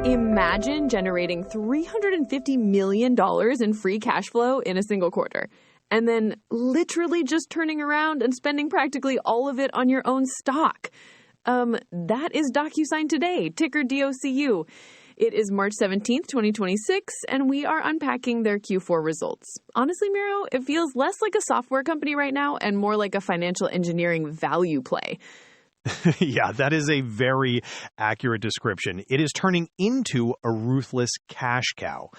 Imagine generating $350 million in free cash flow in a single quarter, and then literally just turning around and spending practically all of it on your own stock. That is DocuSign today, ticker DOCU. It is March 17th, 2026, and we are unpacking their Q4 results. Honestly, Miro, it feels less like a software company right now and more like a financial engineering value play. Yeah, that is a very accurate description. It is turning into a ruthless cash cow.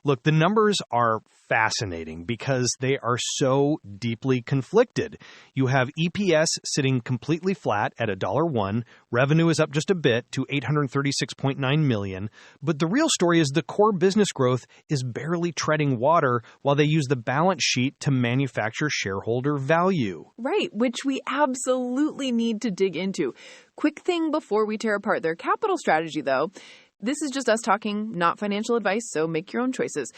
Look, the numbers are fascinating because they are so deeply conflicted. You have EPS sitting completely flat at $1.01. Revenue is up just a bit to $836.9 million. But the real story is the core business growth is barely treading water while they use the balance sheet to manufacture shareholder value. Right, which we absolutely need to dig into. Quick thing before we tear apart their capital strategy, though. This is just us talking, not financial advice, so make your own choices.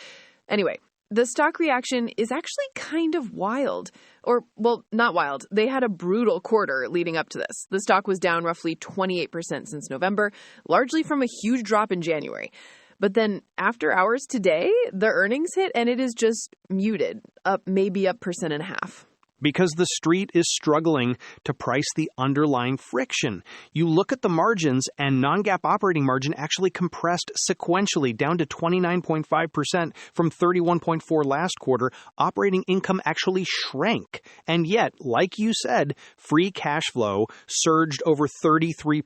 Anyway, the stock reaction is actually kind of wild. Or, well, not wild. They had a brutal quarter leading up to this. The stock was down roughly 28% since November, largely from a huge drop in January. But then after hours today, the earnings hit and it is just muted, up maybe 1.5%. Because the street is struggling to price the underlying friction. You look at the margins, and non-GAAP operating margin actually compressed sequentially down to 29.5% from 31.4% last quarter. Operating income actually shrank. And yet, like you said, free cash flow surged over 33%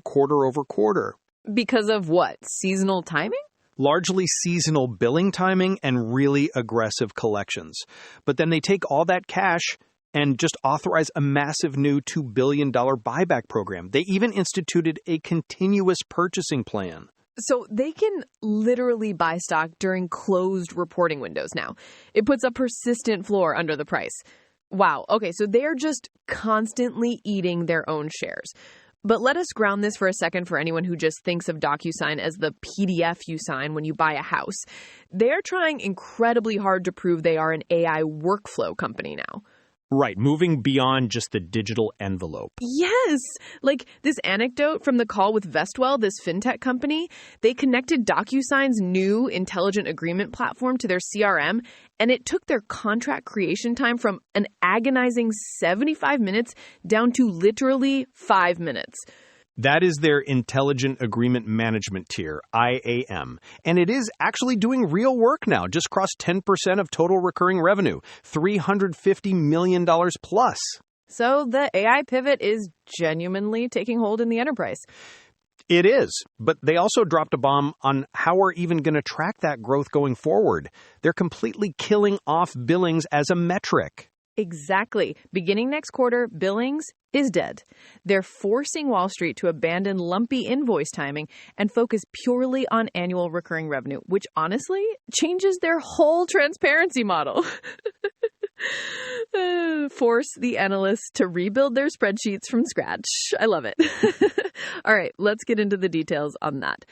quarter over quarter. Because of what? Seasonal timing? Largely seasonal billing timing and really aggressive collections. But then they take all that cash and just authorize a massive new $2 billion buyback program. They even instituted a continuous purchasing plan. So they can literally buy stock during closed reporting windows now. It puts a persistent floor under the price. Wow. Okay, so they are just constantly eating their own shares. But let us ground this for a second for anyone who just thinks of DocuSign as the PDF you sign when you buy a house. They're trying incredibly hard to prove they are an AI workflow company now. Right, moving beyond just the digital envelope. Yes! Like this anecdote from the call with Vestwell, this fintech company, they connected DocuSign's new intelligent agreement platform to their CRM, and it took their contract creation time from an agonizing 75 minutes down to literally 5 minutes. That is their Intelligent Agreement Management tier, IAM. And it is actually doing real work now. Just crossed 10% of total recurring revenue, $350 million plus. So the AI pivot is genuinely taking hold in the enterprise. It is, but they also dropped a bomb on how we're even going to track that growth going forward. They're completely killing off billings as a metric. Exactly. Beginning next quarter, billings is dead. They're forcing Wall Street to abandon lumpy invoice timing and focus purely on annual recurring revenue, which honestly changes their whole transparency model. Force the analysts to rebuild their spreadsheets from scratch. I love it. All right, let's get into the details on that.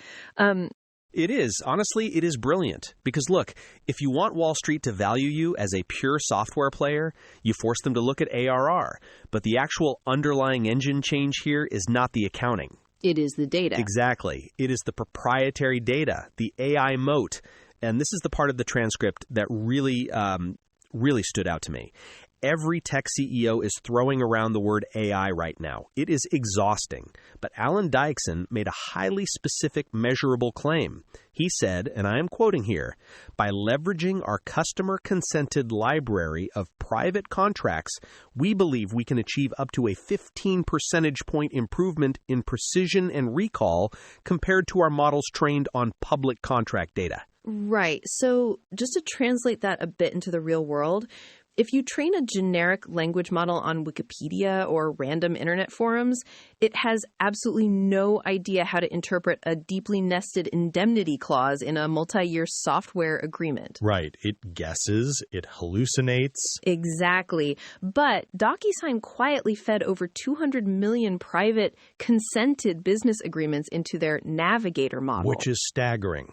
It is. Honestly, it is brilliant. Because look, if you want Wall Street to value you as a pure software player, you force them to look at ARR. But the actual underlying engine change here is not the accounting. It is the data. Exactly. It is the proprietary data, the AI moat. And this is the part of the transcript that really stood out to me. Every tech CEO is throwing around the word AI right now. It is exhausting. But Alan Dyckson made a highly specific, measurable claim. He said, and I am quoting here, "By leveraging our customer-consented library of private contracts, we believe we can achieve up to a 15 percentage point improvement in precision and recall compared to our models trained on public contract data." Right. So just to translate that a bit into the real world, if you train a generic language model on Wikipedia or random internet forums, it has absolutely no idea how to interpret a deeply nested indemnity clause in a multi-year software agreement. Right. It guesses, it hallucinates. Exactly. But DocuSign quietly fed over 200 million private consented business agreements into their Navigator model. Which is staggering.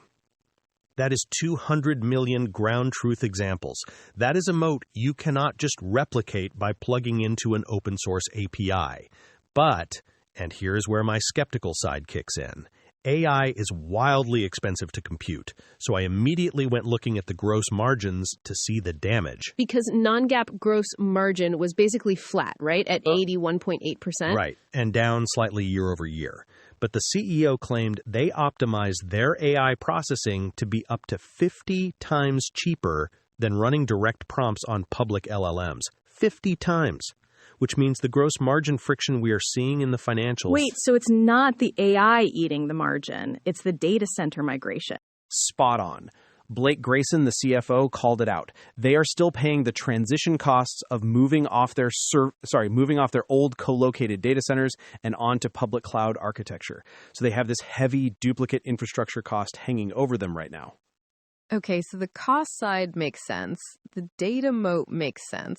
That is 200 million ground truth examples. That is a moat you cannot just replicate by plugging into an open source API. But And here's where my skeptical side kicks in. AI is wildly expensive to compute, so I immediately went looking at the gross margins to see the damage. Because non-GAAP gross margin was basically flat, right, at 81.8%? Right, and down slightly year over year. But the CEO claimed they optimized their AI processing to be up to 50 times cheaper than running direct prompts on public LLMs. 50 times. Which means the gross margin friction we are seeing in the financials... Wait, so it's not the AI eating the margin. It's the data center migration. Spot on. Blake Grayson, the CFO, called it out. They are still paying the transition costs of moving off their old co-located data centers and onto public cloud architecture. So they have this heavy duplicate infrastructure cost hanging over them right now. Okay, so the cost side makes sense. The data moat makes sense.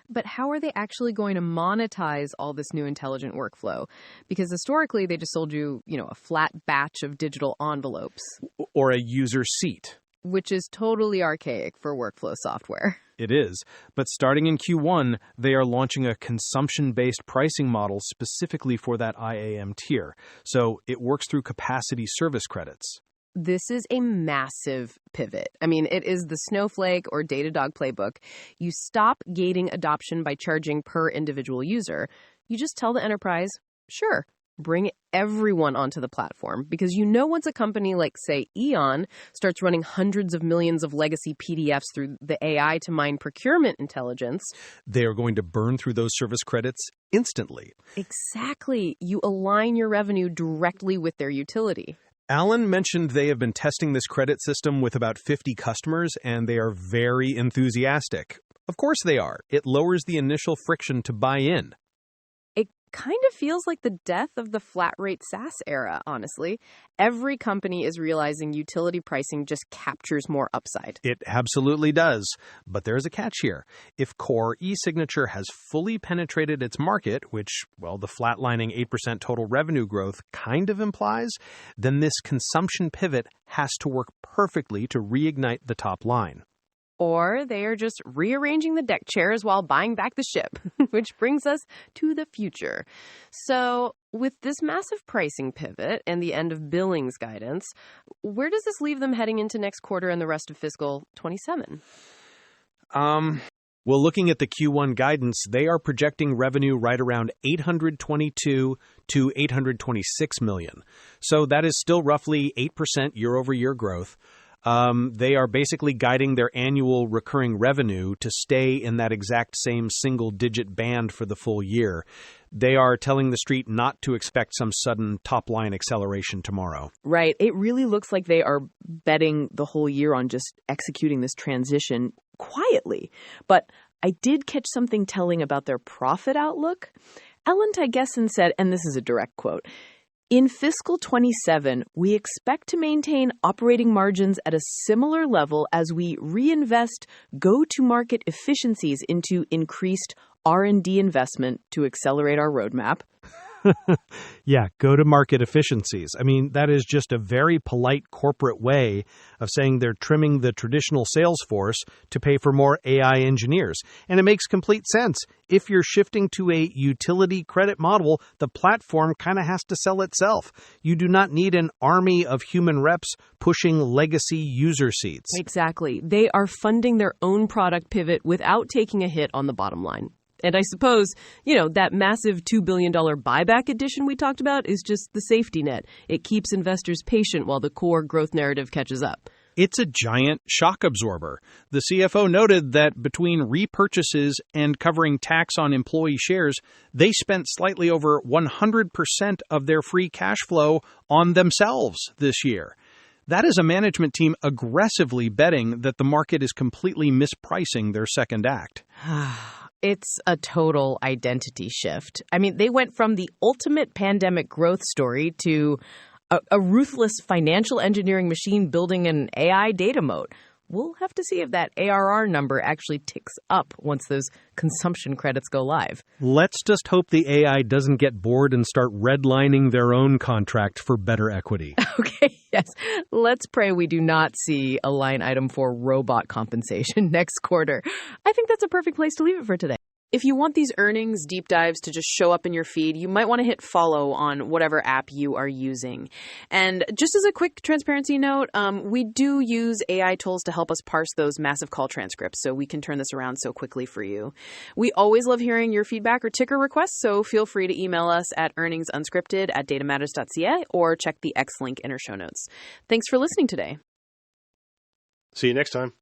But how are they actually going to monetize all this new intelligent workflow? Because historically, they just sold you, a flat batch of digital envelopes. Or a user seat. Which is totally archaic for workflow software. It is. But starting in Q1, they are launching a consumption-based pricing model specifically for that IAM tier. So it works through capacity service credits. This is a massive pivot. I mean, it is the Snowflake or Datadog playbook. You stop gating adoption by charging per individual user. You just tell the enterprise, sure, bring everyone onto the platform. Because once a company like, say, Eon starts running hundreds of millions of legacy PDFs through the AI to mine procurement intelligence, they are going to burn through those service credits instantly. Exactly. You align your revenue directly with their utility. Alan mentioned they have been testing this credit system with about 50 customers, and they are very enthusiastic. Of course they are. It lowers the initial friction to buy in. It kind of feels like the death of the flat rate SaaS era, honestly. Every company is realizing utility pricing just captures more upside. It absolutely does. But there's a catch here. If core e-signature has fully penetrated its market, which, the flatlining 8% total revenue growth kind of implies, then this consumption pivot has to work perfectly to reignite the top line. Or they are just rearranging the deck chairs while buying back the ship, which brings us to the future. So with this massive pricing pivot and the end of billings guidance, where does this leave them heading into next quarter and the rest of fiscal 27? Well, looking at the Q1 guidance, they are projecting revenue right around $822 to $826 million. So that is still roughly 8% year-over-year growth. They are basically guiding their annual recurring revenue to stay in that exact same single-digit band for the full year. They are telling the street not to expect some sudden top-line acceleration tomorrow. Right. It really looks like they are betting the whole year on just executing this transition quietly. But I did catch something telling about their profit outlook. Ellen Tygeson said, and this is a direct quote, "In fiscal 27, we expect to maintain operating margins at a similar level as we reinvest go-to-market efficiencies into increased R&D investment to accelerate our roadmap." Yeah, go-to-market efficiencies. I mean, that is just a very polite corporate way of saying they're trimming the traditional sales force to pay for more AI engineers. And it makes complete sense. If you're shifting to a utility credit model, the platform kind of has to sell itself. You do not need an army of human reps pushing legacy user seats. Exactly. They are funding their own product pivot without taking a hit on the bottom line. And I suppose, that massive $2 billion buyback addition we talked about is just the safety net. It keeps investors patient while the core growth narrative catches up. It's a giant shock absorber. The CFO noted that between repurchases and covering tax on employee shares, they spent slightly over 100% of their free cash flow on themselves this year. That is a management team aggressively betting that the market is completely mispricing their second act. It's a total identity shift. I mean, they went from the ultimate pandemic growth story to a ruthless financial engineering machine building an AI data moat. We'll have to see if that ARR number actually ticks up once those consumption credits go live. Let's just hope the AI doesn't get bored and start redlining their own contract for better equity. Okay, yes. Let's pray we do not see a line item for robot compensation next quarter. I think that's a perfect place to leave it for today. If you want these earnings deep dives to just show up in your feed, you might want to hit follow on whatever app you are using. And just as a quick transparency note, we do use AI tools to help us parse those massive call transcripts, so we can turn this around so quickly for you. We always love hearing your feedback or ticker requests, so feel free to email us at earningsunscripted@datamatters.ca or check the X link in our show notes. Thanks for listening today. See you next time.